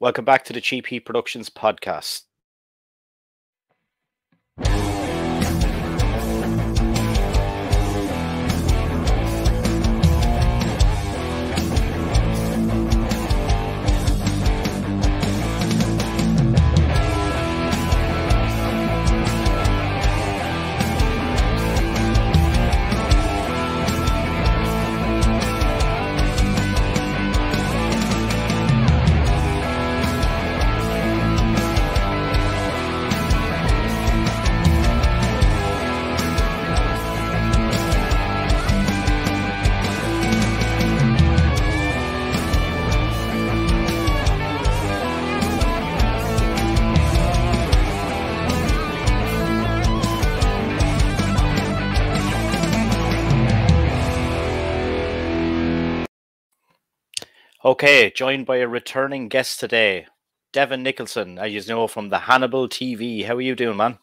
Welcome back to the Cheap Heat Productions podcast. Okay, joined by a returning guest today, Devon Nicholson, as you know, from the Hannibal TV. How are you doing, man?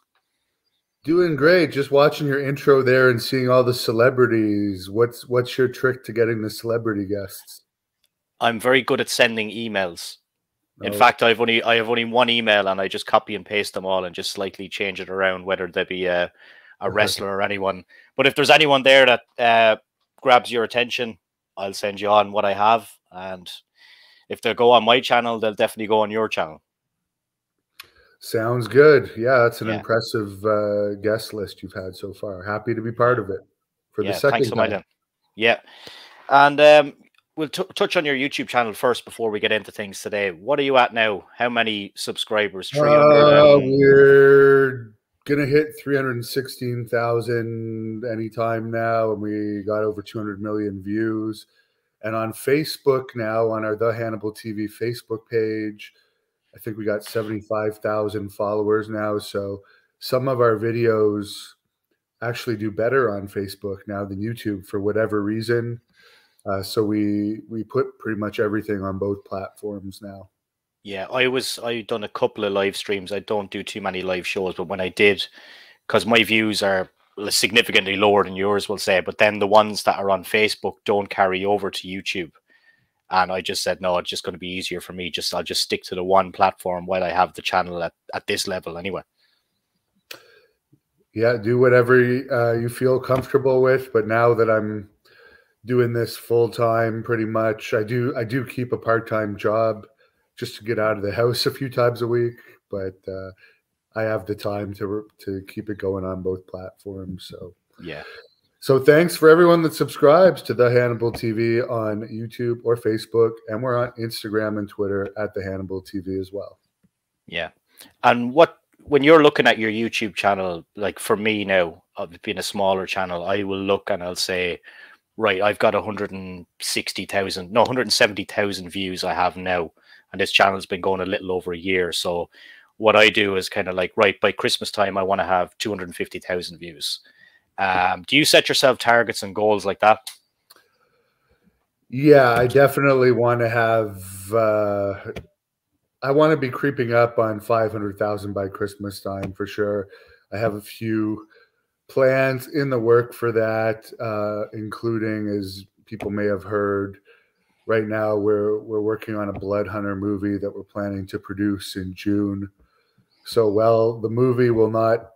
Doing great. Just watching your intro there and seeing all the celebrities. What's your trick to getting the celebrity guests? I'm very good at sending emails. In Oh. fact, I have only one email, and I just copy and paste them all and just slightly change it around, whether they be a wrestler or anyone. But if there's anyone there that grabs your attention, I'll send you on what I have. And if they go on my channel, they'll definitely go on your channel. Sounds good. Yeah, that's an impressive guest list you've had so far. Happy to be part of it for the second time. Yeah. And we'll touch on your YouTube channel first before we get into things today. What are you at now? How many subscribers? 300? We're going to hit 316,000 anytime now, and we got over 200 million views. And on Facebook now, on our The Hannibal TV Facebook page, I think we got 75,000 followers now. So some of our videos actually do better on Facebook now than YouTube for whatever reason. So we put pretty much everything on both platforms now. Yeah, I've done a couple of live streams. I don't do too many live shows, but when I did, because my views are significantly lower than yours, we'll say, but then the ones that are on Facebook don't carry over to YouTube. And I just said, no, it's just going to be easier for me. I'll just stick to the one platform while I have the channel at this level anyway. Yeah, do whatever you feel comfortable with. But now that I'm doing this full time, pretty much, I do keep a part-time job just to get out of the house a few times a week. But I have the time to keep it going on both platforms. So yeah. So thanks for everyone that subscribes to The Hannibal TV on YouTube or Facebook. And we're on Instagram and Twitter at The Hannibal TV as well. Yeah. And when you're looking at your YouTube channel, like for me now, of being a smaller channel, I will look and I'll say, right, I've got 170,000 views I have now. And this channel's been going a little over a year. So what I do is kind of like, right, by Christmas time, I want to have 250,000 views. Do you set yourself targets and goals like that? Yeah, I definitely want to have, I want to be creeping up on 500,000 by Christmas time for sure. I have a few plans in the work for that, including, as people may have heard, right now we're working on a Blood Hunter movie that we're planning to produce in June. So, well, the movie will not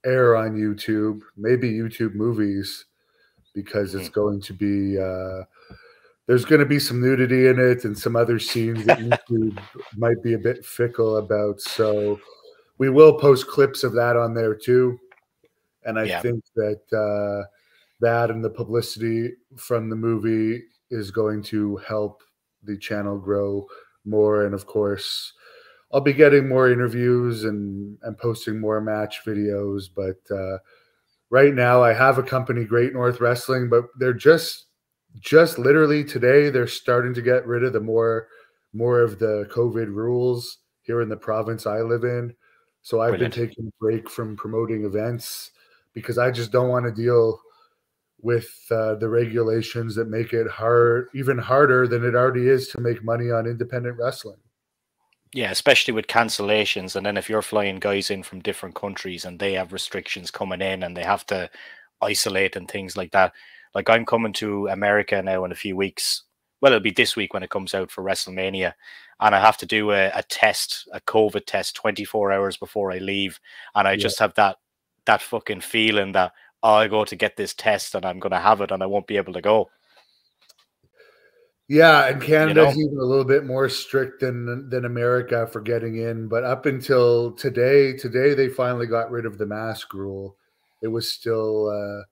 air on YouTube, maybe YouTube movies, because it's going to be there's going to be some nudity in it and some other scenes that YouTube might be a bit fickle about. So we will post clips of that on there too. And I think that that and the publicity from the movie is going to help the channel grow more. And of course, I'll be getting more interviews and posting more match videos. But right now I have a company, Great North Wrestling, but they're just literally today, they're starting to get rid of the more of the COVID rules here in the province I live in. So I've been taking a break from promoting events because I just don't want to deal with the regulations that make it even harder than it already is to make money on independent wrestling. Yeah, especially with cancellations. And then if you're flying guys in from different countries and they have restrictions coming in and they have to isolate and things like that. Like I'm coming to America now in a few weeks well, it'll be this week when it comes out for WrestleMania, and I have to do a test, a COVID test, 24 hours before I leave, and I Yeah. just have that fucking feeling that I go to get this test and I'm going to have it and I won't be able to go. Yeah, and Canada's You know? even a little bit more strict than America for getting in. But up until today they finally got rid of the mask rule. It was still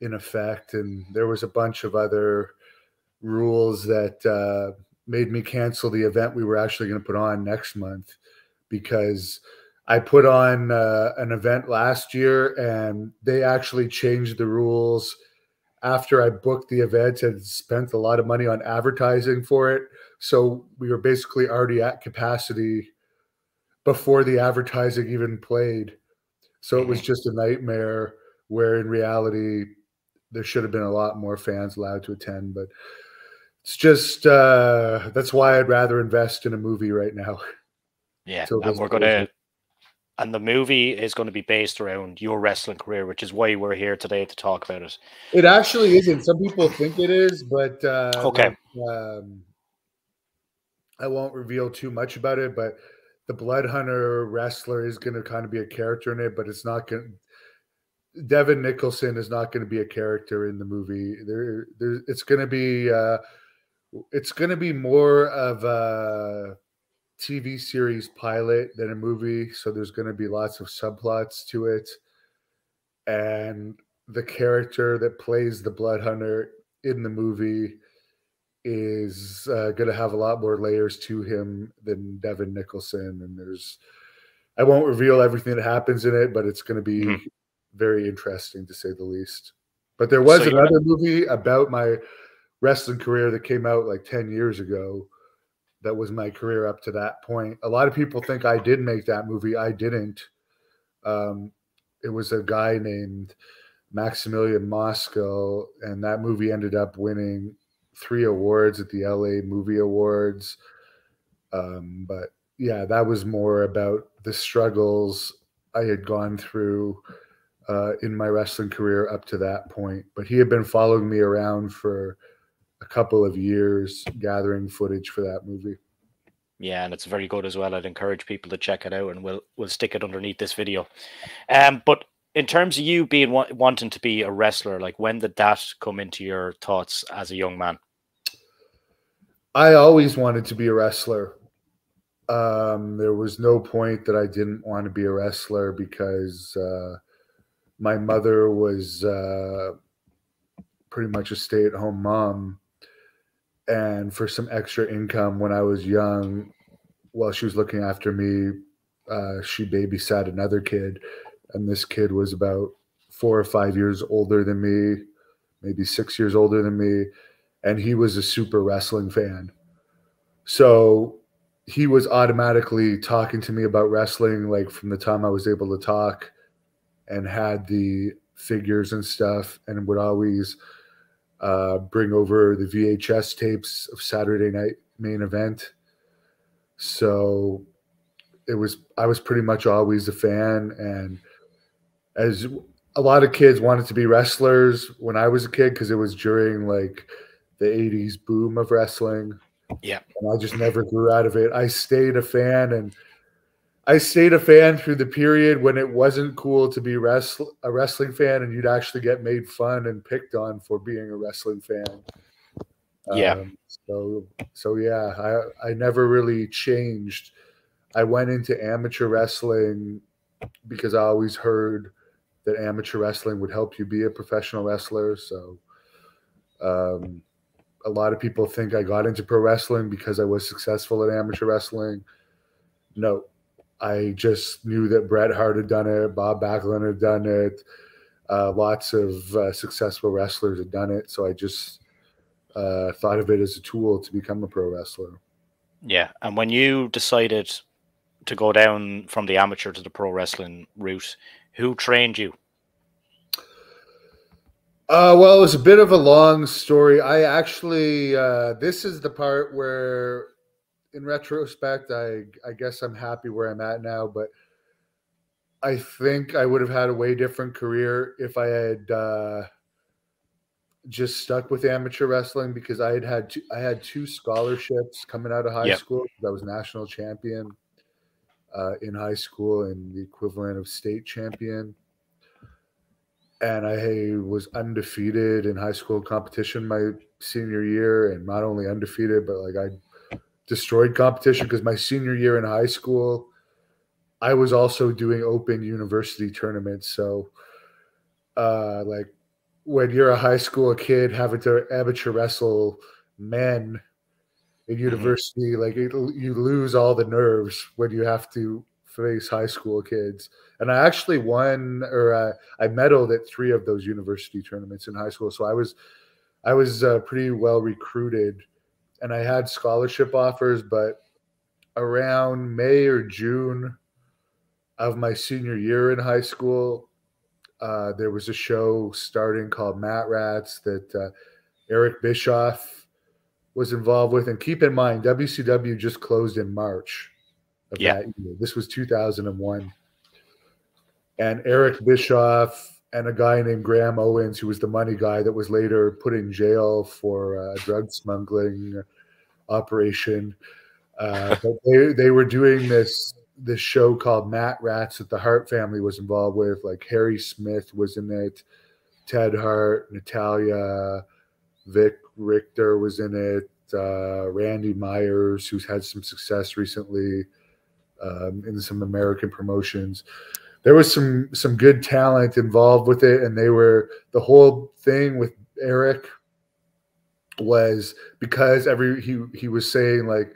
in effect, and there was a bunch of other rules that made me cancel the event we were actually going to put on next month, because I put on an event last year and they actually changed the rules after I booked the event and spent a lot of money on advertising for it. So we were basically already at capacity before the advertising even played. So it was just a nightmare, where in reality there should have been a lot more fans allowed to attend. But it's just that's why I'd rather invest in a movie right now. Yeah, Till and this we're goes gonna on. and the movie is going to be based around your wrestling career, which is why we're here today to talk about it. It actually isn't. Some people think it is, but Okay. I won't reveal too much about it. But the Blood Hunter wrestler is going to kind of be a character in it, but it's not going. Devon Nicholson is not going to be a character in the movie. It's going to be more of a TV series pilot than a movie. So there's going to be lots of subplots to it, and the character that plays the Blood Hunter in the movie is going to have a lot more layers to him than Devon Nicholson. And I won't reveal everything that happens in it, but it's going to be very interesting to say the least. But there was another movie about my wrestling career that came out like 10 years ago. That was my career up to that point. A lot of people think I did make that movie. I didn't. It was a guy named Maximilian Moscow, and that movie ended up winning 3 awards at the LA Movie Awards. But yeah, that was more about the struggles I had gone through in my wrestling career up to that point. But he had been following me around for a couple of years, gathering footage for that movie. Yeah, and it's very good as well. I'd encourage people to check it out, and we'll stick it underneath this video. But in terms of you being wanting to be a wrestler, like when did that come into your thoughts as a young man? I always wanted to be a wrestler. There was no point that I didn't want to be a wrestler, because my mother was pretty much a stay-at-home mom, and for some extra income when I was young, while she was looking after me, she babysat another kid, and this kid was about 4 or 5 years older than me, maybe 6 years older than me, and he was a super wrestling fan. So he was automatically talking to me about wrestling, like from the time I was able to talk, and had the figures and stuff, and would always bring over the VHS tapes of Saturday Night Main Event. So I was pretty much always a fan. And as a lot of kids wanted to be wrestlers when I was a kid, because it was during like the 80s boom of wrestling. Yeah. And I just never grew out of it. I stayed a fan, and I stayed a fan through the period when it wasn't cool to be a wrestling fan, and you'd actually get made fun and picked on for being a wrestling fan. Yeah. So yeah, I never really changed. I went into amateur wrestling because I always heard that amateur wrestling would help you be a professional wrestler. So a lot of people think I got into pro wrestling because I was successful at amateur wrestling. No, I just knew that Bret Hart had done it, Bob Backlund had done it, lots of successful wrestlers had done it. So I just thought of it as a tool to become a pro wrestler. Yeah. And when you decided to go down from the amateur to the pro wrestling route, who trained you? Well, it was a bit of a long story. I actually, this is the part where, in retrospect, I guess I'm happy where I'm at now, but I think I would have had a way different career if I had just stuck with amateur wrestling because I had two scholarships coming out of high Yep. school. I was national champion in high school and the equivalent of state champion. And I was undefeated in high school competition my senior year, and not only undefeated, but like I destroyed competition because my senior year in high school, I was also doing open university tournaments. So, like when you're a high school kid having to amateur wrestle men in university, like you lose all the nerves when you have to face high school kids. And I actually won, or I medaled at 3 of those university tournaments in high school. So I was pretty well recruited, and I had scholarship offers. But around May or June of my senior year in high school, there was a show starting called Mat Rats that Eric Bischoff was involved with. And keep in mind, WCW just closed in March of that year. This was 2001. And Eric Bischoff and a guy named Graham Owens, who was the money guy that was later put in jail for a drug smuggling operation. But they were doing this show called Mat Rats that the Hart family was involved with. Like Harry Smith was in it, Ted Hart, Natalia, Vic Richter was in it, Randy Myers, who's had some success recently in some American promotions. There was some good talent involved with it, and the whole thing with Eric was because he was saying like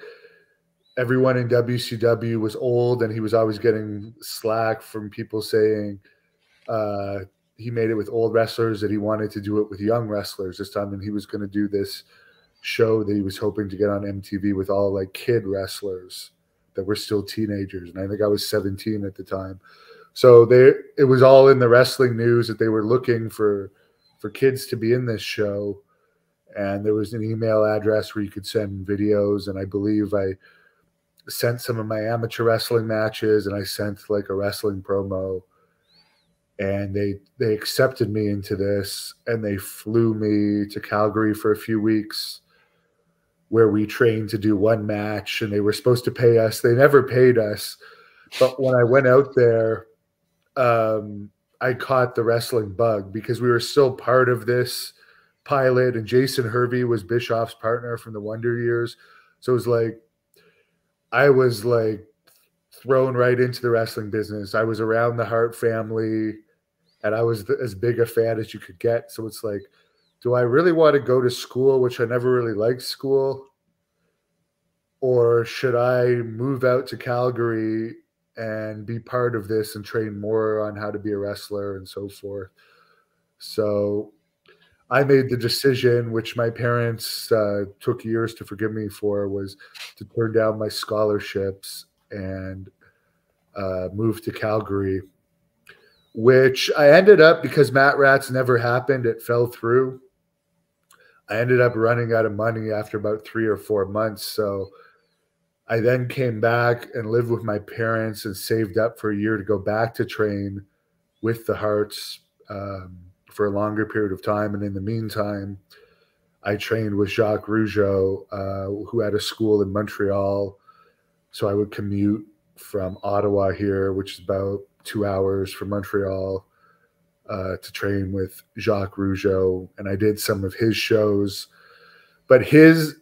everyone in WCW was old, and he was always getting slack from people saying he made it with old wrestlers, that he wanted to do it with young wrestlers this time, and he was going to do this show that he was hoping to get on MTV with all like kid wrestlers that were still teenagers, and I think I was 17 at the time. So it was all in the wrestling news that they were looking for kids to be in this show, and there was an email address where you could send videos, and I believe I sent some of my amateur wrestling matches, and I sent like a wrestling promo, and they accepted me into this, and they flew me to Calgary for a few weeks where we trained to do one match, and they were supposed to pay us. They never paid us, but when I went out there, I caught the wrestling bug because we were still part of this pilot, and Jason Hervey was Bischoff's partner from the Wonder Years. So it was like, I was like thrown right into the wrestling business. I was around the Hart family, and I was as big a fan as you could get. So it's like, do I really want to go to school, which I never really liked school? Or should I move out to Calgary and be part of this and train more on how to be a wrestler and so forth? So I made the decision, which my parents took years to forgive me for, was to turn down my scholarships and move to Calgary, which I ended up, because Mat Rats never happened, it fell through. I ended up running out of money after about 3 or 4 months. So I then came back and lived with my parents and saved up for a year to go back to train with the Harts for a longer period of time. And in the meantime, I trained with Jacques Rougeau, who had a school in Montreal. So I would commute from Ottawa here, which is about 2 hours from Montreal, to train with Jacques Rougeau. And I did some of his shows. But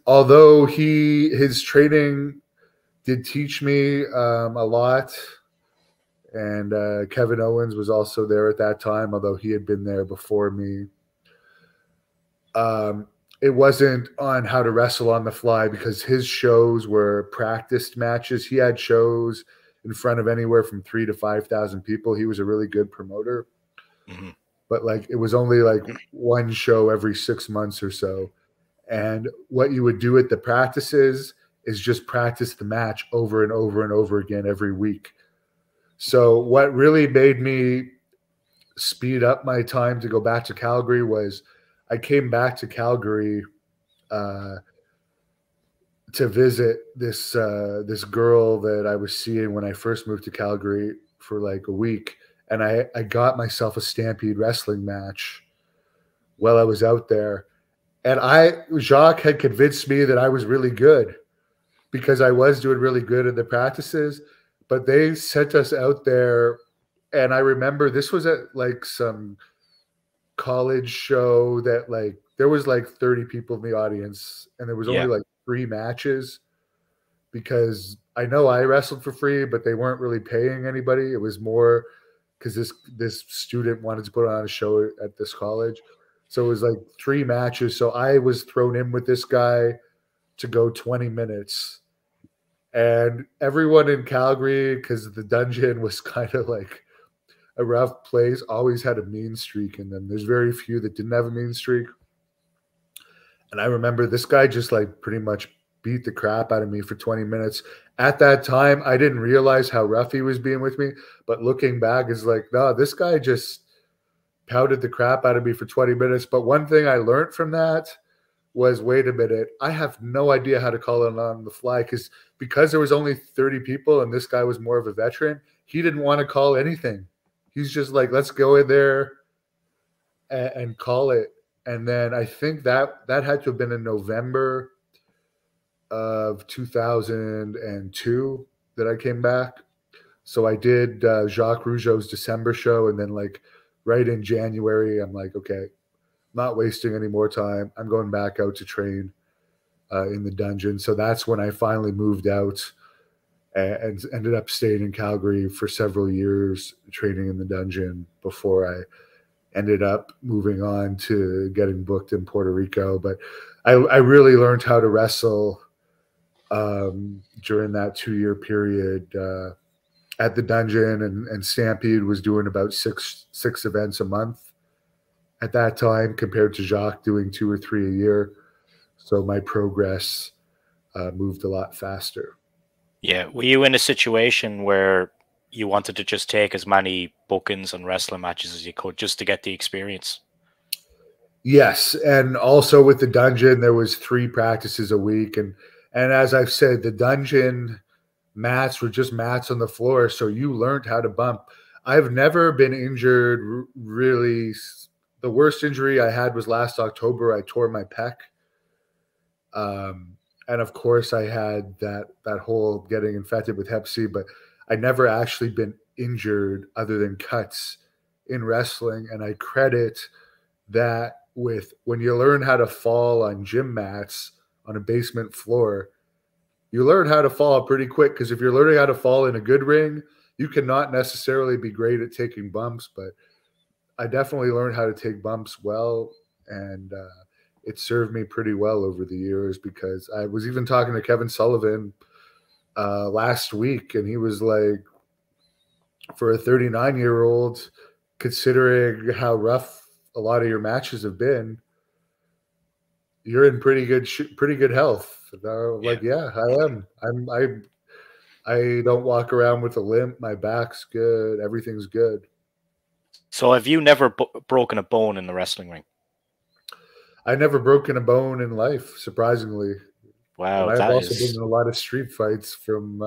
although his training did teach me a lot, and Kevin Owens was also there at that time, although he had been there before me. It wasn't on how to wrestle on the fly, because his shows were practiced matches. He had shows in front of anywhere from 3,000 to 5,000 people. He was a really good promoter. Mm-hmm. But like, it was only like one show every 6 months or so. And what you would do at the practices is just practice the match over and over and over again every week. So what really made me speed up my time to go back to Calgary was I came back to Calgary to visit this girl that I was seeing when I first moved to Calgary for like a week. And I got myself a Stampede wrestling match while I was out there. And Jacques had convinced me that I was really good because I was doing really good in the practices, but they sent us out there. And I remember this was at like some college show that like there was like 30 people in the audience and there was only Yeah. like 3 matches because I know I wrestled for free, but they weren't really paying anybody. It was more because this student wanted to put on a show at this college. So it was like 3 matches. So I was thrown in with this guy to go 20 minutes. And everyone in Calgary, because the dungeon was kind of like a rough place, always had a mean streak in them. There's very few that didn't have a mean streak. And I remember this guy just like pretty much beat the crap out of me for 20 minutes. At that time, I didn't realize how rough he was being with me. But looking back, is like, no, this guy just pounded the crap out of me for 20 minutes. But one thing I learned from that was, wait a minute, I have no idea how to call it on the fly because there was only 30 people and this guy was more of a veteran. He didn't want to call anything. He's just like, let's go in there and call it. And then I think that had to have been in November of 2002 that I came back. So I did Jacques Rougeau's December show, and then like right in January, I'm like, okay, not wasting any more time. I'm going back out to train in the dungeon. So that's when I finally moved out and ended up staying in Calgary for several years, training in the dungeon before I ended up moving on to getting booked in Puerto Rico. But I really learned how to wrestle during that 2-year period at the dungeon, and Stampede was doing about six events a month at that time compared to Jacques doing 2 or 3 a year. So my progress moved a lot faster. Yeah. Were you in a situation where you wanted to just take as many bookings and wrestling matches as you could just to get the experience? Yes. And also with the dungeon, there was 3 practices a week. And as I've said, the dungeon mats were just mats on the floor. So you learned how to bump. I've never been injured really. The worst injury I had was last October. I tore my pec. And of course I had that whole getting infected with Hep C, but I never actually been injured other than cuts in wrestling. And I credit that with when you learn how to fall on gym mats on a basement floor, you learn how to fall pretty quick. Because if you're learning how to fall in a good ring, you cannot necessarily be great at taking bumps, but I definitely learned how to take bumps well. And it served me pretty well over the years, because I was even talking to Kevin Sullivan last week, and he was like, for a 39-year-old, considering how rough a lot of your matches have been, you're in pretty good health. And I'm like, yeah, I am. I don't walk around with a limp. My back's good. Everything's good. So have you never broken a bone in the wrestling ring? I never broken a bone in life, surprisingly. Wow, And I've also been in a lot of street fights from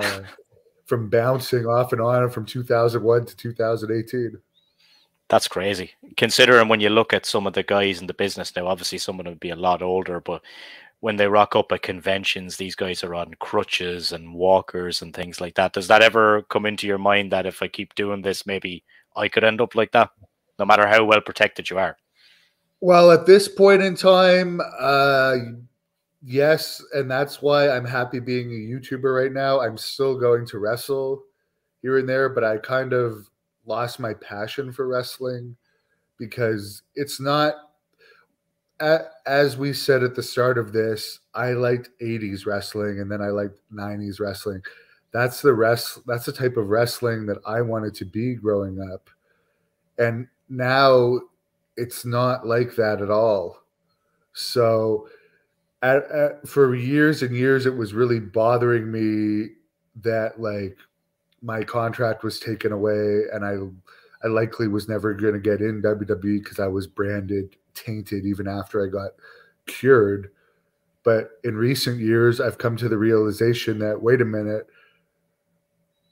bouncing off and on from 2001 to 2018. That's crazy. Considering when you look at some of the guys in the business now, obviously some of them would be a lot older, but when they rock up at conventions, these guys are on crutches and walkers and things like that. Does that ever come into your mind that if I keep doing this, maybe I could end up like that, no matter how well protected you are? Well, at this point in time, yes, and that's why I'm happy being a YouTuber right now. I'm still going to wrestle here and there, but I kind of lost my passion for wrestling, because it's not, as we said at the start of this, I liked 80s wrestling and then I liked 90s wrestling. That's the type of wrestling that I wanted to be growing up. And now it's not like that at all. So for years and years, it was really bothering me that like my contract was taken away, and I likely was never going to get in WWE because I was branded tainted even after I got cured. But in recent years, I've come to the realization that, wait a minute,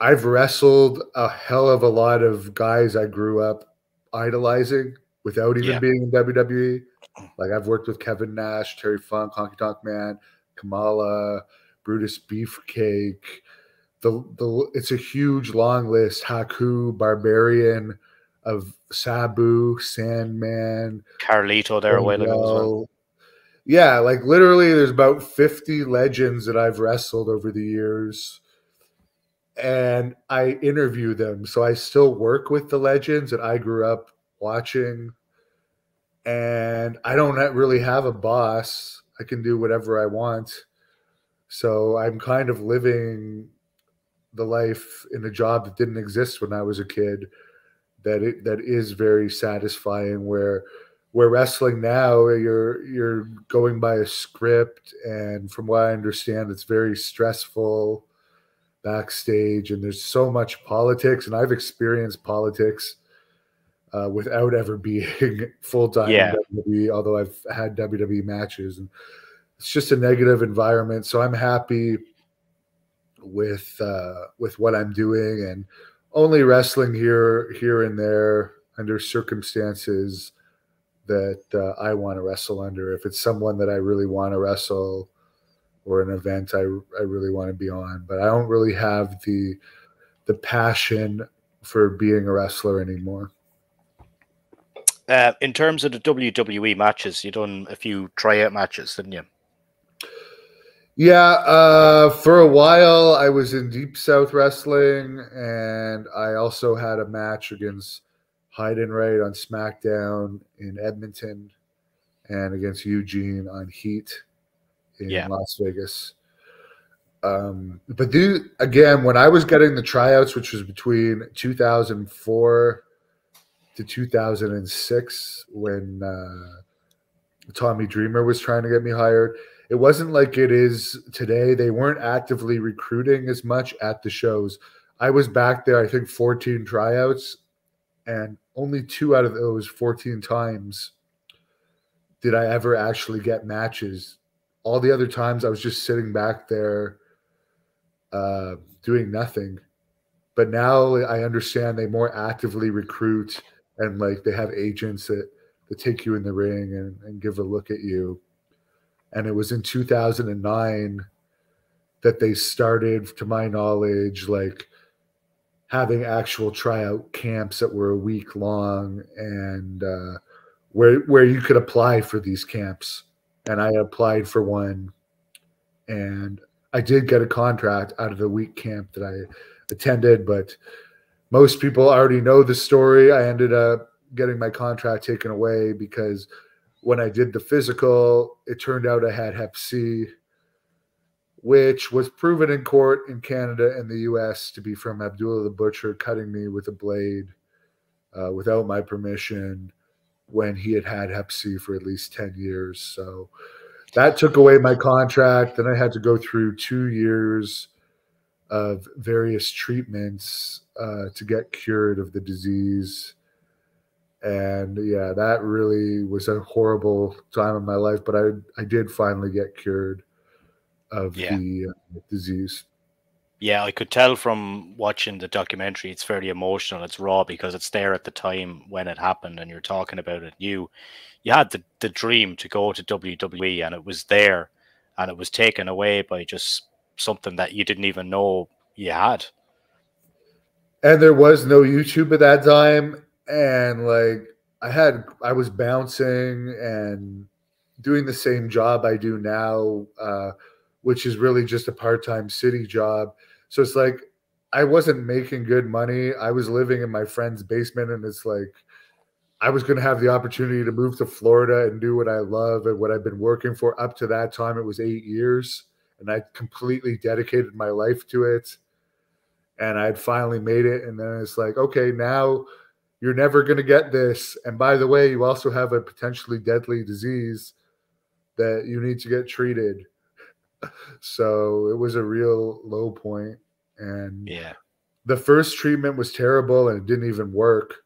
I've wrestled a hell of a lot of guys I grew up idolizing without even Yeah. being in WWE. Like I've worked with Kevin Nash, Terry Funk, Honky Tonk Man, Kamala, Brutus Beefcake. It's a huge long list. Haku, Barbarian, of Sabu, Sandman, Carlito there a while ago as well. Yeah, like literally there's about 50 legends that I've wrestled over the years. And I interview them. So I still work with the legends that I grew up watching. And I don't really have a boss. I can do whatever I want. So I'm kind of living the life in a job that didn't exist when I was a kid. That is very satisfying. Where wrestling now, you're going by a script, and from what I understand, it's very stressful backstage, and there's so much politics. And I've experienced politics without ever being full time in WWE, although I've had WWE matches, and it's just a negative environment. So I'm happy with what I'm doing, and only wrestling here and there under circumstances that I want to wrestle under. If it's someone that I really want to wrestle, or an event I really want to be on, but I don't really have the passion for being a wrestler anymore. In terms of the WWE matches, you done a few tryout matches, didn't you? Yeah, for a while I was in Deep South Wrestling, and I also had a match against Heidenreich on SmackDown in Edmonton, and against Eugene on Heat in Las Vegas. But again, when I was getting the tryouts, which was between 2004 to 2006, when Tommy Dreamer was trying to get me hired, it wasn't like it is today. They weren't actively recruiting as much at the shows. I was back there, I think 14 tryouts, and only 2 out of those 14 times did I ever actually get matches. All the other times I was just sitting back there doing nothing. But now I understand they more actively recruit, and like they have agents that take you in the ring and give a look at you. And it was in 2009 that they started, to my knowledge, like having actual tryout camps that were a week long, and where you could apply for these camps. And I applied for one, and I did get a contract out of the week camp that I attended, but most people already know the story. I ended up getting my contract taken away because when I did the physical, it turned out I had Hep C, which was proven in court in Canada and the US to be from Abdullah the Butcher cutting me with a blade without my permission when he had had Hep C for at least 10 years. So that took away my contract. Then I had to go through 2 years of various treatments to get cured of the disease. And yeah, that really was a horrible time in my life, but I did finally get cured of the disease. Yeah, I could tell from watching the documentary, it's fairly emotional. It's raw because it's there at the time when it happened, and you're talking about it. You had the dream to go to WWE, and it was there, and it was taken away by just something that you didn't even know you had. And there was no YouTube at that time, and like I was bouncing and doing the same job I do now, which is really just a part-time city job. So it's like I wasn't making good money. I was living in my friend's basement, and it's like I was going to have the opportunity to move to Florida and do what I love and what I've been working for. Up to that time, it was 8 years, and I completely dedicated my life to it. And I'd finally made it. And then it's like, okay, now you're never going to get this. And by the way, you also have a potentially deadly disease that you need to get treated. So it was a real low point. And the first treatment was terrible, and it didn't even work.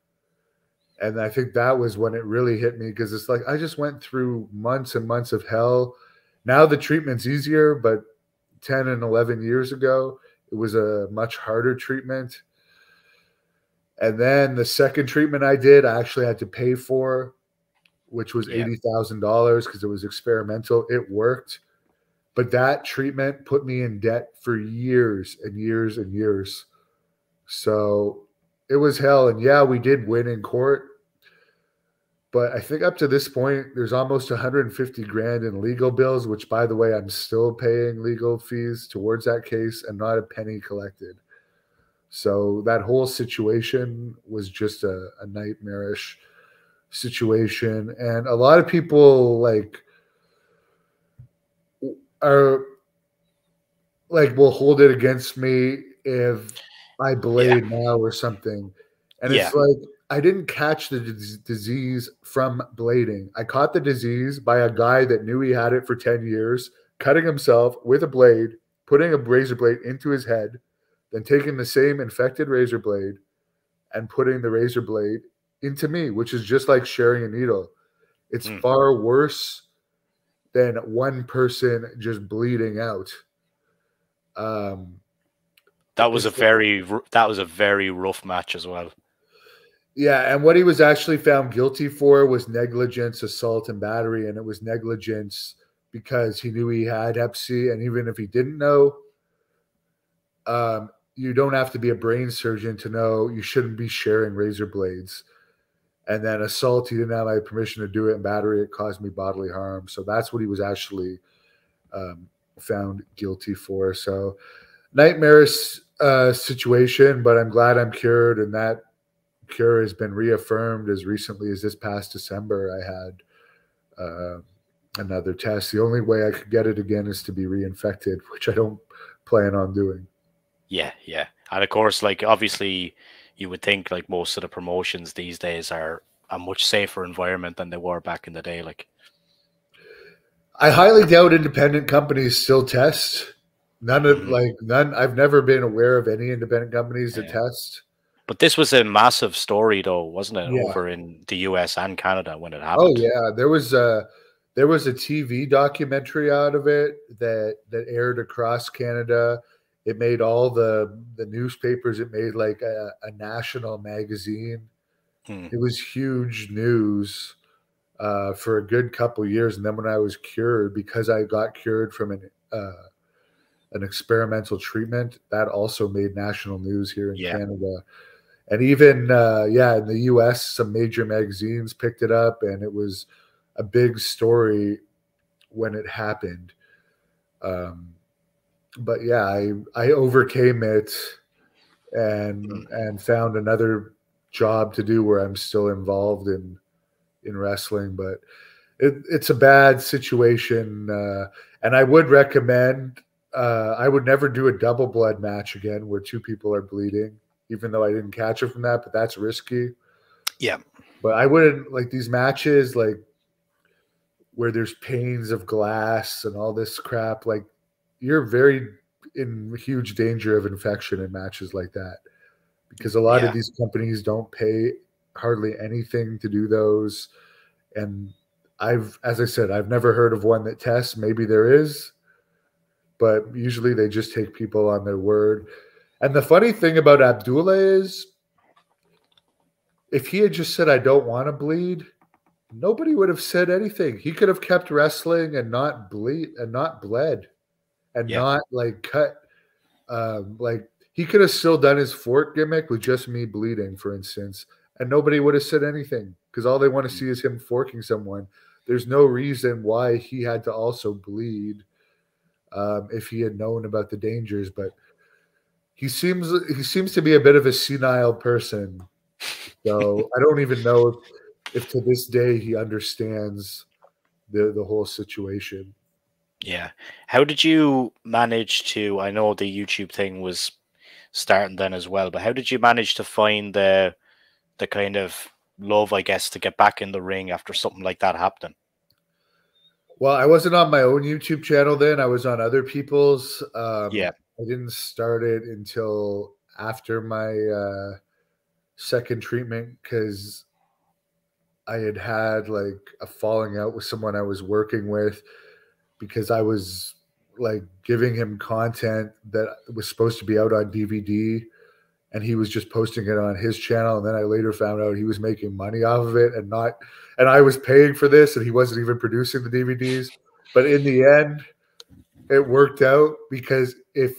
And I think that was when it really hit me, because it's like I just went through months and months of hell. Now the treatment's easier, but 10 and 11 years ago, it was a much harder treatment. And then the second treatment I did, I actually had to pay for, which was Yeah. $80,000 because it was experimental. It worked. But that treatment put me in debt for years and years and years. So it was hell. And yeah, we did win in court. But I think up to this point, there's almost 150 grand in legal bills, which, by the way, I'm still paying legal fees towards that case and not a penny collected. So that whole situation was just a nightmarish situation. And a lot of people are will hold it against me if I Yeah. blade now or something. And Yeah. it's like, I didn't catch the disease from blading. I caught the disease by a guy that knew he had it for 10 years, cutting himself with a blade, putting a razor blade into his head, then taking the same infected razor blade and putting the razor blade into me, which is just like sharing a needle. It's far worse than one person just bleeding out. That was a very rough match as well. Yeah, and what he was actually found guilty for was negligence, assault, and battery, and it was negligence because he knew he had Hep C, and even if he didn't know, you don't have to be a brain surgeon to know you shouldn't be sharing razor blades. And then assault, he didn't have my permission to do it, and battery, it caused me bodily harm. So that's what he was actually found guilty for. So nightmarish situation, but I'm glad I'm cured, and that cure has been reaffirmed as recently as this past December. I had another test. The only way I could get it again is to be reinfected, which I don't plan on doing. Yeah, yeah. And of course, like obviously you would think like most of the promotions these days are a much safer environment than they were back in the day. Like I highly doubt independent companies still test. None. I've never been aware of any independent companies that test. But this was a massive story, though, wasn't it? Yeah. Over in the US and Canada when it Oh happened. yeah, there was a TV documentary out of it that aired across Canada. It made all the newspapers. It made like a national magazine. It was huge news for a good couple years. And then when I was cured, because I got cured from an experimental treatment, that also made national news here in Canada. And even, in the US, some major magazines picked it up, and it was a big story when it happened. But yeah, I overcame it and found another job to do where I'm still involved in wrestling. But it's a bad situation. And I would recommend, I would never do a double blood match again where two people are bleeding, even though I didn't catch it from that, but that's risky. Yeah. But I wouldn't like these matches like where there's panes of glass and all this crap. Like you're very in huge danger of infection in matches like that because a lot of these companies don't pay hardly anything to do those. And as I said, I've never heard of one that tests. Maybe there is, but usually they just take people on their word. And the funny thing about Abdullah is if he had just said, I don't want to bleed, nobody would have said anything. He could have kept wrestling and not bleed and not bled and not like cut. Like he could have still done his fort gimmick with just me bleeding, for instance, and nobody would have said anything because all they want to see is him forking someone. There's no reason why he had to also bleed if he had known about the dangers, but he seems to be a bit of a senile person. So I don't even know if to this day he understands the whole situation. Yeah. How did you manage to, I know the YouTube thing was starting then as well, but how did you manage to find the kind of love, I guess, to get back in the ring after something like that happening? Well, I wasn't on my own YouTube channel then. I was on other people's. Yeah. I didn't start it until after my second treatment because I had like a falling out with someone I was working with because I was like giving him content that was supposed to be out on DVD and he was just posting it on his channel. And then I later found out he was making money off of it, and I was paying for this, and he wasn't even producing the DVDs. But in the end, it worked out, because if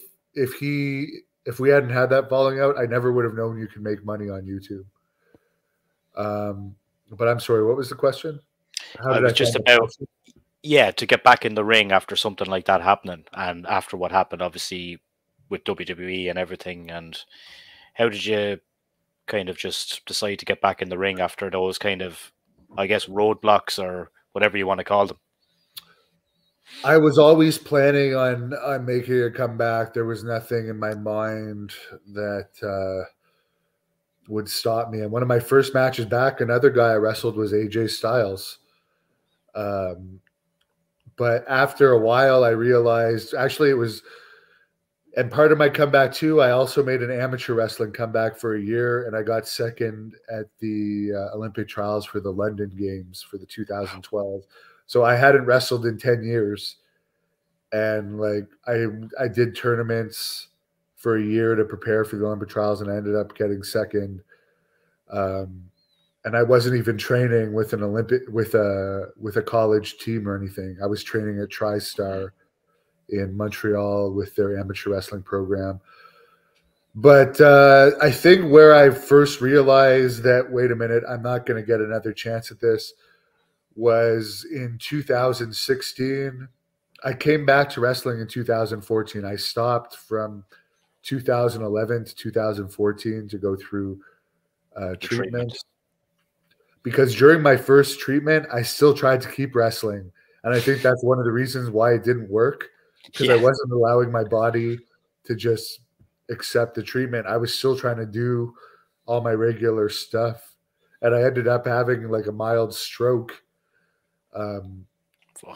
we hadn't had that falling out, I never would have known you can make money on YouTube. But I'm sorry, what was the question? How did I just about to get back in the ring after something like that happening, and after what happened, obviously, with WWE and everything. And how did you kind of just decide to get back in the ring after those kind of, I guess, roadblocks or whatever you want to call them? I was always planning on making a comeback. There was nothing in my mind that would stop me. And one of my first matches back, another guy I wrestled was AJ Styles. But after a while, I realized, actually it was, and part of my comeback too, I also made an amateur wrestling comeback for a year, and I got second at the Olympic trials for the London Games for the 2012. So I hadn't wrestled in 10 years. And like I did tournaments for a year to prepare for the Olympic trials, and I ended up getting second. And I wasn't even training with an with a college team or anything. I was training at TriStar in Montreal with their amateur wrestling program. But I think where I first realized that, wait a minute, I'm not going to get another chance at this, was in 2016. I came back to wrestling in 2014. I stopped from 2011 to 2014 to go through treatments. Because during my first treatment, I still tried to keep wrestling. And I think that's one of the reasons why it didn't work, because I wasn't allowing my body to just accept the treatment. I was still trying to do all my regular stuff. And I ended up having like a mild stroke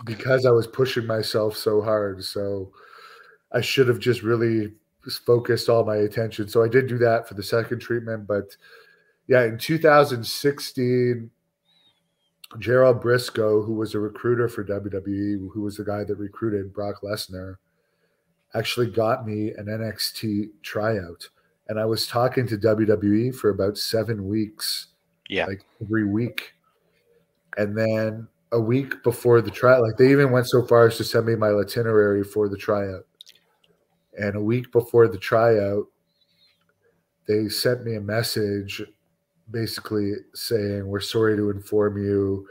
because I was pushing myself so hard. So I should have just really focused all my attention. So I did do that for the second treatment. But yeah, in 2016, Gerald Briscoe, who was a recruiter for WWE, who was the guy that recruited Brock Lesnar, actually got me an NXT tryout. And I was talking to WWE for about 7 weeks, like every week. And then a week before the tryout, like they even went so far as to send me my itinerary for the tryout. And a week before the tryout, they sent me a message basically saying, we're sorry to inform you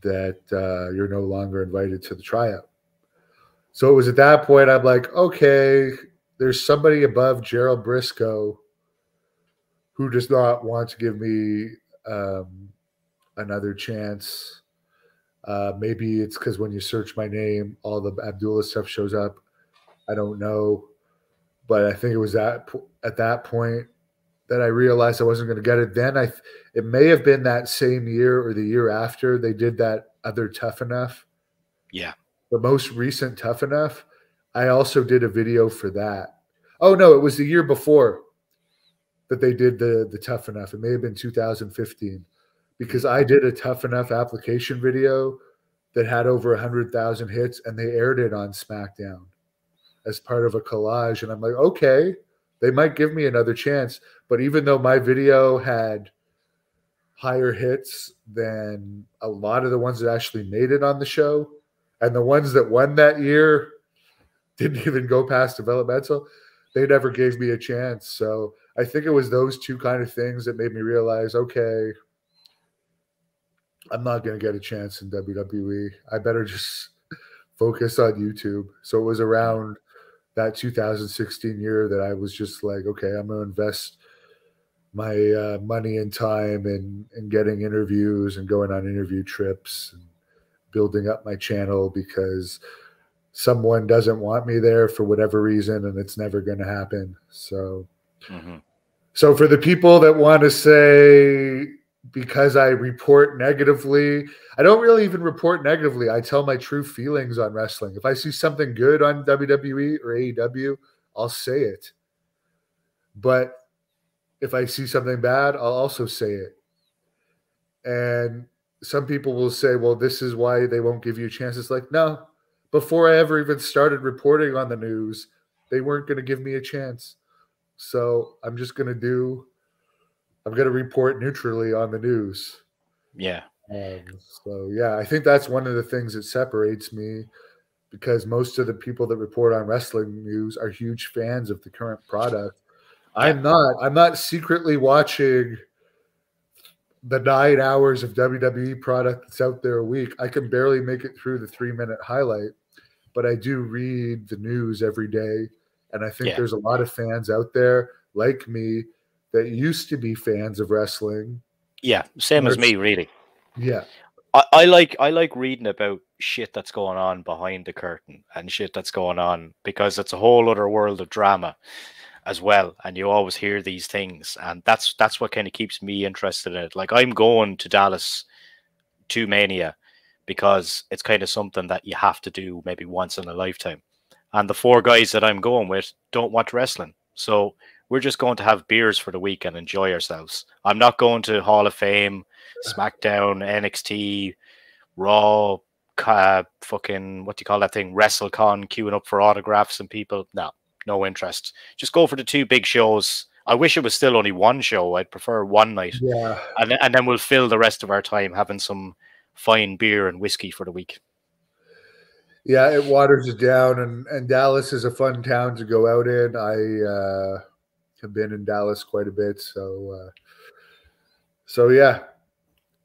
that you're no longer invited to the tryout. So it was at that point I'm like, okay, there's somebody above Gerald Briscoe who does not want to give me another chance. Maybe it's because when you search my name, all the Abdullah stuff shows up. I don't know. But I think it was at that point that I realized I wasn't going to get it. Then it may have been that same year or the year after they did that other Tough Enough. Yeah. The most recent Tough Enough. I also did a video for that. Oh no, it was the year before that they did the Tough Enough. It may have been 2015, because I did a Tough Enough application video that had over 100,000 hits, and they aired it on SmackDown as part of a collage. And I'm like, okay, they might give me another chance. But even though my video had higher hits than a lot of the ones that actually made it on the show, and the ones that won that year didn't even go past developmental, they never gave me a chance. So I think it was those two kind of things that made me realize, okay, I'm not going to get a chance in WWE. I better just focus on YouTube. So it was around that 2016 year that I was just like, okay, I'm going to invest my money and time in getting interviews and going on interview trips and building up my channel, because someone doesn't want me there for whatever reason, and it's never going to happen. So, so for the people that want to say, because I report negatively, I don't really even report negatively. I tell my true feelings on wrestling. If I see something good on WWE or AEW, I'll say it. But if I see something bad, I'll also say it. And some people will say, well, this is why they won't give you a chance. It's like, no, before I ever even started reporting on the news, they weren't going to give me a chance. So I'm going to report neutrally on the news. Yeah. So yeah, I think that's one of the things that separates me, because most of the people that report on wrestling news are huge fans of the current product. Yeah. I'm not secretly watching the 9 hours of WWE product that's out there a week. I can barely make it through the 3-minute highlight, but I do read the news every day. And I think Yeah. there's a lot of fans out there like me that used to be fans of wrestling. Yeah. Same as me, really. Yeah. I like reading about shit that's going on behind the curtain and shit that's going on, because it's a whole other world of drama as well, and you always hear these things, and that's what kind of keeps me interested in it. Like, I'm going to Dallas to Mania because it's kind of something that you have to do maybe once in a lifetime, and the four guys that I'm going with don't watch wrestling, so we're just going to have beers for the week and enjoy ourselves. I'm not going to Hall of Fame, SmackDown, NXT, Raw, fucking, what do you call that thing, WrestleCon, queuing up for autographs and people. No interest. Just go for the two big shows. I wish it was still only one show. I'd prefer one night, Yeah. and then we'll fill the rest of our time having some fine beer and whiskey for the week. Yeah, it waters it down, and Dallas is a fun town to go out in. I have been in Dallas quite a bit, so yeah.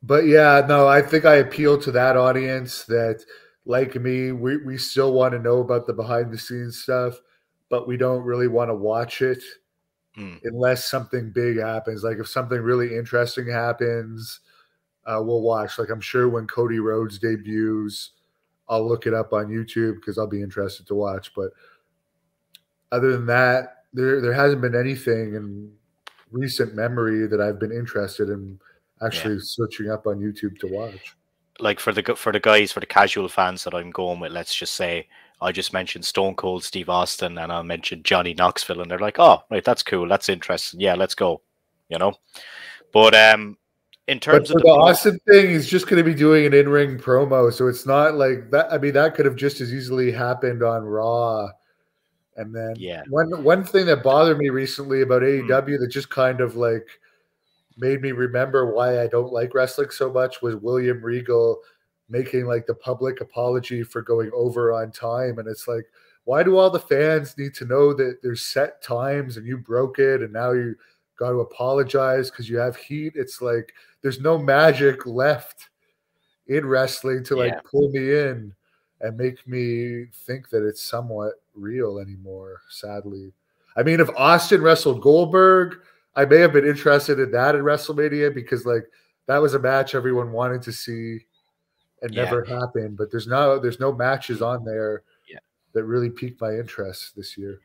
But yeah, no, I think I appeal to that audience that, like me, we still want to know about the behind the scenes stuff, but we don't really want to watch it unless something big happens. Like if something really interesting happens, we'll watch. Like I'm sure when Cody Rhodes debuts, I'll look it up on YouTube because I'll be interested to watch. But other than that, there hasn't been anything in recent memory that I've been interested in actually searching up on YouTube to watch. Like for the guys, for the casual fans that I'm going with, let's just say I just mentioned Stone Cold Steve Austin and I'll mention Johnny Knoxville, and they're like, "Oh, right, that's cool, that's interesting. Yeah, let's go." You know. But in terms of for the Austin thing, he's just going to be doing an in-ring promo, so it's not like that. I mean, that could have just as easily happened on Raw. And then one thing that bothered me recently about AEW that just kind of like made me remember why I don't like wrestling so much was William Regal making like the public apology for going over on time. And it's like, why do all the fans need to know that there's set times and you broke it and now you got to apologize because you have heat? It's like there's no magic left in wrestling to like pull me in and make me think that it's somewhat real anymore, sadly. I mean, if Austin wrestled Goldberg, I may have been interested in that in WrestleMania because like that was a match everyone wanted to see and never happened. But there's no matches on there that really piqued my interest this year.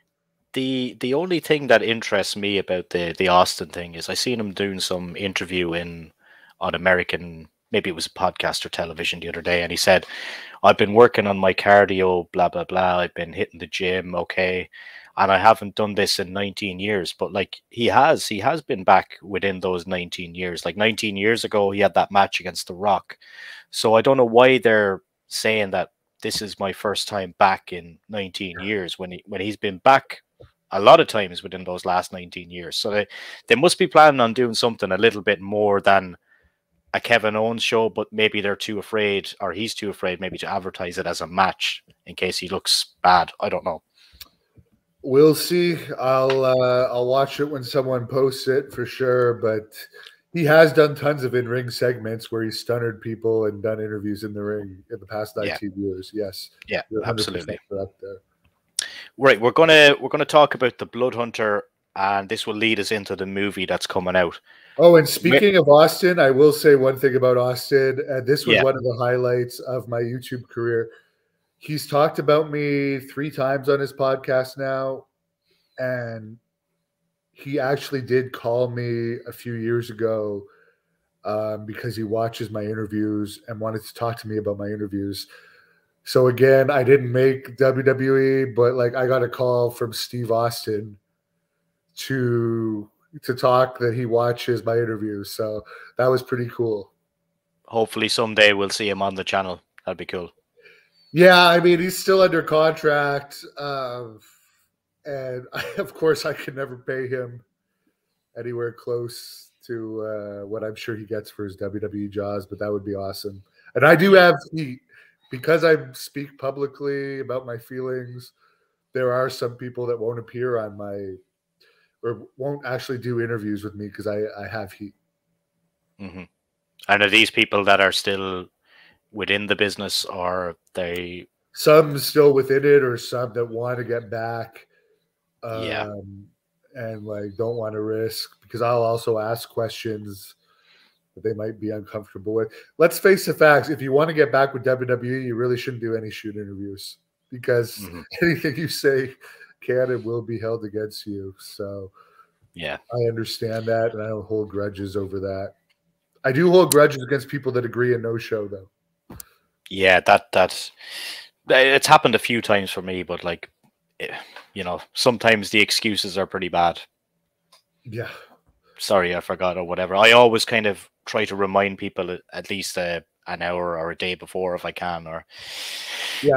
The only thing that interests me about the Austin thing is I seen him doing some interview on American, maybe it was a podcast or television the other day, and he said, "I've been working on my cardio, blah blah blah. I've been hitting the gym, okay, and I haven't done this in 19 years." But like he has been back within those 19 years. Like 19 years ago, he had that match against The Rock. So I don't know why they're saying that this is my first time back in 19 years when he's been back a lot of times within those last 19 years. So they must be planning on doing something a little bit more than a Kevin Owens show, but maybe they're too afraid, or he's too afraid maybe to advertise it as a match in case he looks bad. I don't know. We'll see. I'll watch it when someone posts it for sure, but he has done tons of in-ring segments where he's stunnered people and done interviews in the ring in the past 19 years. Yes. Yeah, you're 100% absolutely. correct there. Right, we're gonna talk about the Blood Hunter, and this will lead us into the movie that's coming out. Oh, and speaking of Austin, I will say one thing about Austin. This was one of the highlights of my YouTube career. He's talked about me 3 times on his podcast now, and he actually did call me a few years ago because he watches my interviews and wanted to talk to me about my interviews. So again, I didn't make WWE, but like I got a call from Steve Austin to talk that he watches my interviews. So that was pretty cool. Hopefully someday we'll see him on the channel. That'd be cool. Yeah, I mean, he's still under contract. And of course, I could never pay him anywhere close to what I'm sure he gets for his WWE Jaws, but that would be awesome. And I do have heat because I speak publicly about my feelings. There are some people that won't appear on my or won't actually do interviews with me because I have heat. Mm-hmm. And are these people that are still within the business, or they? Some still within it, or some that want to get back, Yeah. and like don't want to risk, because I'll also ask questions that they might be uncomfortable with. Let's face the facts. If you want to get back with WWE, you really shouldn't do any shoot interviews, because anything you say can and will be held against you. So yeah, I understand that, and I don't hold grudges over that. I do hold grudges against people that agree and no show, though. Yeah, that's it's happened a few times for me, but like, you know, sometimes the excuses are pretty bad. Yeah. Sorry, I forgot or whatever. I always kind of try to remind people at least an hour or a day before if I can, or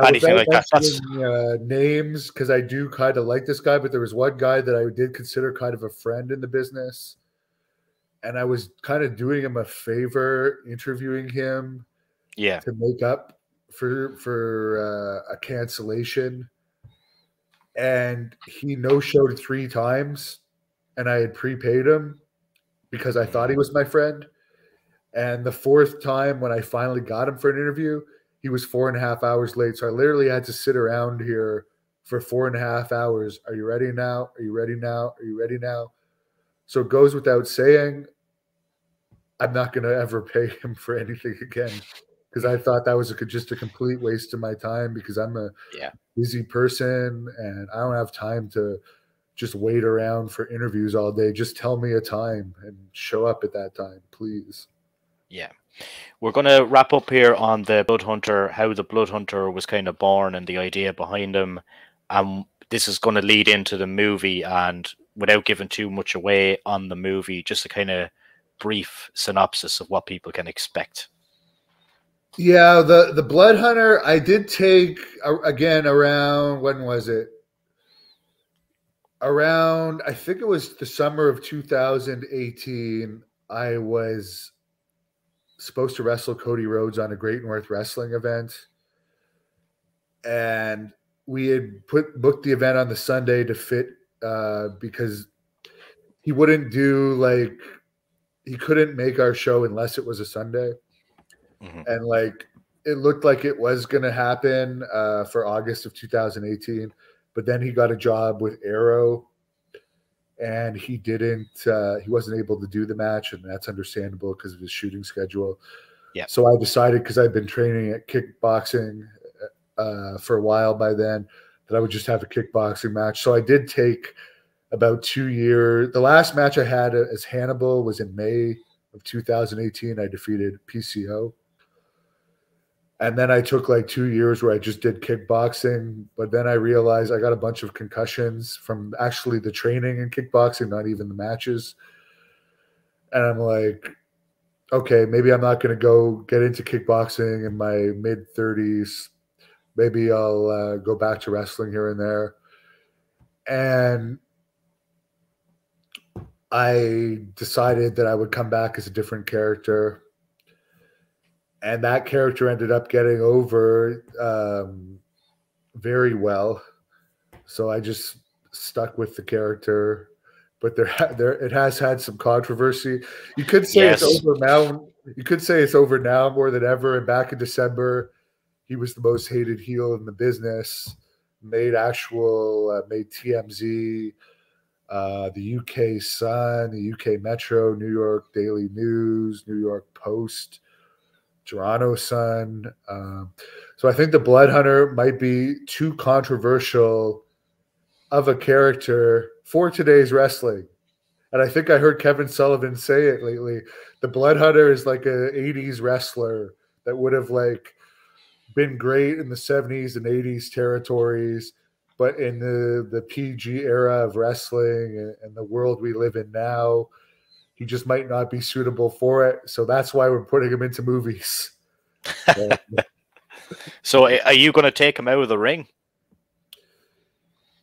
anything like that. That's names, because I do kind of like this guy, but there was one guy that I did consider kind of a friend in the business, and I was kind of doing him a favor interviewing him, to make up for a cancellation, and he no-showed 3 times, and I had prepaid him because I thought he was my friend. And the 4th time, when I finally got him for an interview, he was 4.5 hours late. So I literally had to sit around here for 4.5 hours. Are you ready now? Are you ready now? Are you ready now? So it goes without saying, I'm not going to ever pay him for anything again, because I thought that was just a complete waste of my time, because I'm a busy person and I don't have time to just wait around for interviews all day. Just tell me a time and show up at that time, please. Yeah. We're going to wrap up here on the Blood Hunter, how the Blood Hunter was kind of born and the idea behind him. This is going to lead into the movie, and without giving too much away on the movie, just a kind of brief synopsis of what people can expect. Yeah, the Blood Hunter, I did take, again, around, when was it? Around, I think it was the summer of 2018, I was supposed to wrestle Cody Rhodes on a Great North Wrestling event. And we had booked the event on the Sunday to fit, because he wouldn't do, like, he couldn't make our show unless it was a Sunday. And like, it looked like it was going to happen for August of 2018, but then he got a job with Arrow, and he wasn't able to do the match, and that's understandable because of his shooting schedule. Yeah. So I decided, because I'd been training at kickboxing for a while by then, that I would just have a kickboxing match. So I did take about 2 years. The last match I had as Hannibal was in May of 2018. I defeated PCO. And then I took like 2 years where I just did kickboxing. But then I realized I got a bunch of concussions from actually the training in kickboxing, not even the matches. And I'm like, okay, maybe I'm not going to go get into kickboxing in my mid-30s. Maybe I'll go back to wrestling here and there. And I decided that I would come back as a different character. And that character ended up getting over very well. So I just stuck with the character. But it has had some controversy. You could say it's over now. You could say it's over now more than ever. And back in December, he was the most hated heel in the business. Made TMZ, the UK Sun, the UK Metro, New York Daily News, New York Post, Toronto Sun. So I think the Blood Hunter might be too controversial of a character for today's wrestling. And I think I heard Kevin Sullivan say it lately. The Blood Hunter is like a 80s wrestler that would have like been great in the 70s and 80s territories, but in the PG era of wrestling and the world we live in now, he just might not be suitable for it. So that's why we're putting him into movies. So are you going to take him out of the ring?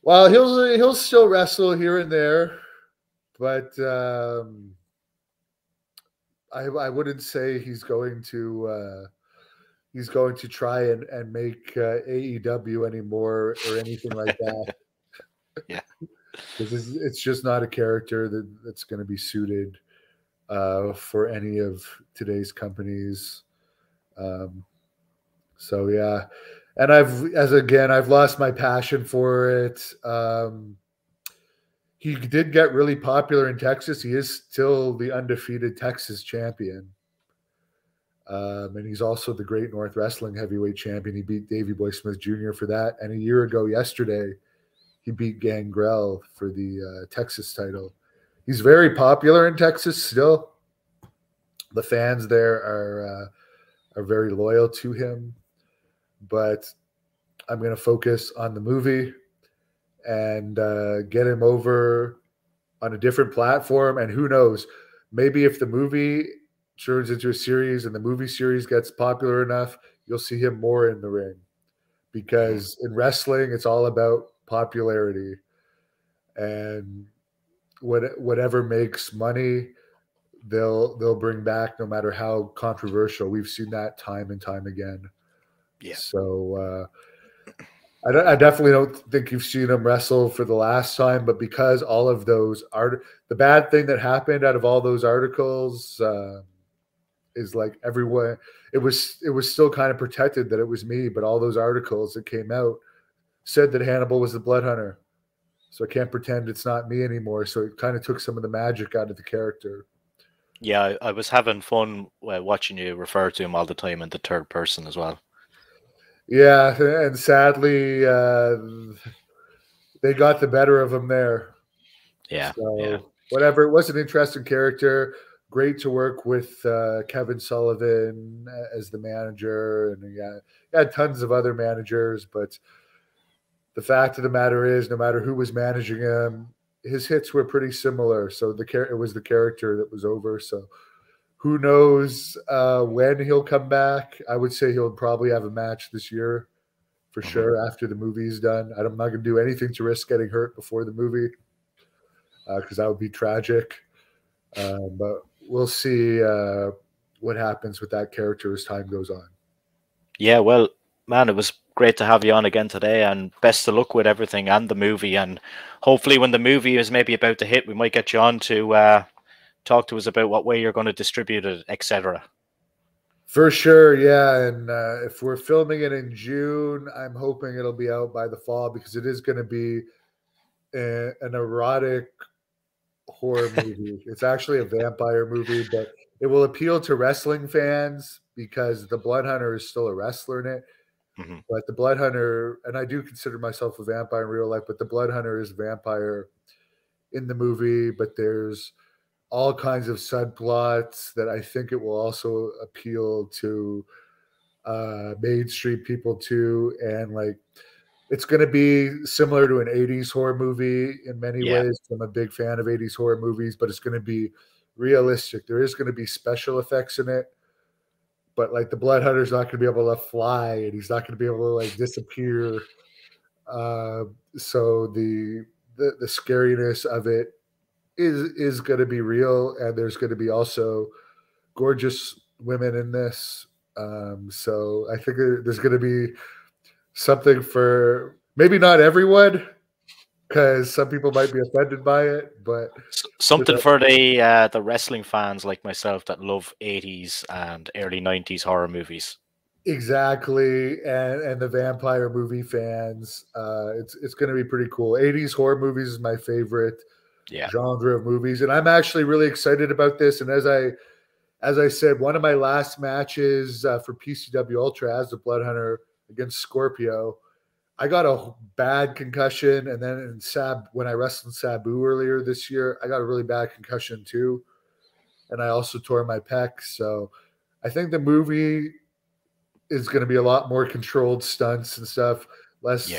Well, he'll still wrestle here and there, but I wouldn't say he's going to try and make AEW anymore or anything like that. Yeah. Because it's just not a character that's going to be suited for any of today's companies. So yeah, and I've lost my passion for it. He did get really popular in Texas. He is still the undefeated Texas champion. And he's also the Great North Wrestling Heavyweight Champion. He beat Davey Boy Smith Jr. for that. And a year ago yesterday, he beat Gangrel for the Texas title. He's very popular in Texas still. The fans there are very loyal to him. But I'm going to focus on the movie and get him over on a different platform. And who knows, maybe if the movie turns into a series and the movie series gets popular enough, you'll see him more in the ring. Because in wrestling, it's all about popularity. And whatever makes money, they'll bring back, no matter how controversial. We've seen that time and time again. Yeah. So I definitely don't think you've seen him wrestle for the last time, but because all of those the bad thing that happened out of all those articles is like everyone, it was still kind of protected that it was me, but all those articles that came out said that Hannibal was the blood hunter. So I can't pretend it's not me anymore. So it kind of took some of the magic out of the character. Yeah, I was having fun watching you refer to him all the time in the third person as well. Yeah, and sadly, they got the better of him there. Yeah, so yeah. Whatever. It was an interesting character. Great to work with Kevin Sullivan as the manager, and he had tons of other managers. But the fact of the matter is, no matter who was managing him, his hits were pretty similar. So it was the character that was over. So who knows when he'll come back? I would say he'll probably have a match this year for sure after the movie's done. I'm not going to do anything to risk getting hurt before the movie because that would be tragic. But we'll see what happens with that character as time goes on. Yeah, well, man, it was great to have you on again today, and best of luck with everything and the movie. And hopefully when the movie is maybe about to hit, we might get you on to talk to us about what way you're going to distribute it, etc. For sure, yeah. And if we're filming it in June, I'm hoping it'll be out by the fall because it is going to be an erotic horror movie. It's actually a vampire movie, but it will appeal to wrestling fans because the Blood Hunter is still a wrestler in it. But the Blood Hunter, and I do consider myself a vampire in real life, but the Blood Hunter is a vampire in the movie. But there's all kinds of subplots that I think it will also appeal to mainstream people too. And like, it's going to be similar to an 80s horror movie in many ways. I'm a big fan of 80s horror movies, but it's going to be realistic. There is going to be special effects in it, but like the Blood Hunter's not going to be able to fly and he's not going to be able to like disappear. So the scariness of it is going to be real, and there's going to be also gorgeous women in this. So I think there's going to be something for maybe not everyone, because some people might be offended by it, but something for the wrestling fans like myself that love 80s and early 90s horror movies. Exactly, and the vampire movie fans. It's going to be pretty cool. 80s horror movies is my favorite genre of movies, and I'm actually really excited about this. And as I said, one of my last matches for PCW Ultra as the Blood Hunter against Scorpio, I got a bad concussion, and then when I wrestled Sabu earlier this year, I got a really bad concussion too, and I also tore my pec. So I think the movie is going to be a lot more controlled stunts and stuff, less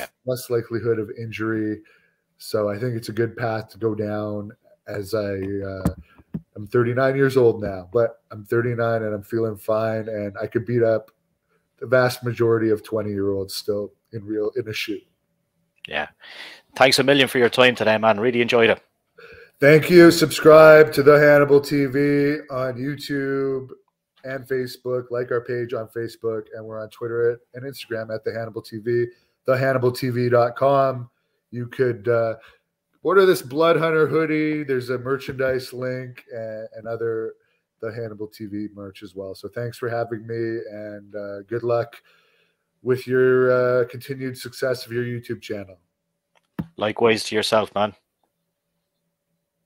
likelihood of injury. So I think it's a good path to go down. As I'm 39 years old now, but I'm 39 and I'm feeling fine, and I could beat up the vast majority of 20-year-olds still in a shoot. Yeah. Thanks a million for your time today, man. Really enjoyed it. Thank you. Subscribe to the Hannibal TV on YouTube and Facebook. Like our page on Facebook, and we're on Twitter and Instagram at the Hannibal TV. TheHannibalTV.com. You could order this Blood Hunter hoodie. There's a merchandise link and other the Hannibal TV merch as well. So thanks for having me, and good luck with your continued success of your YouTube channel. Likewise to yourself, man.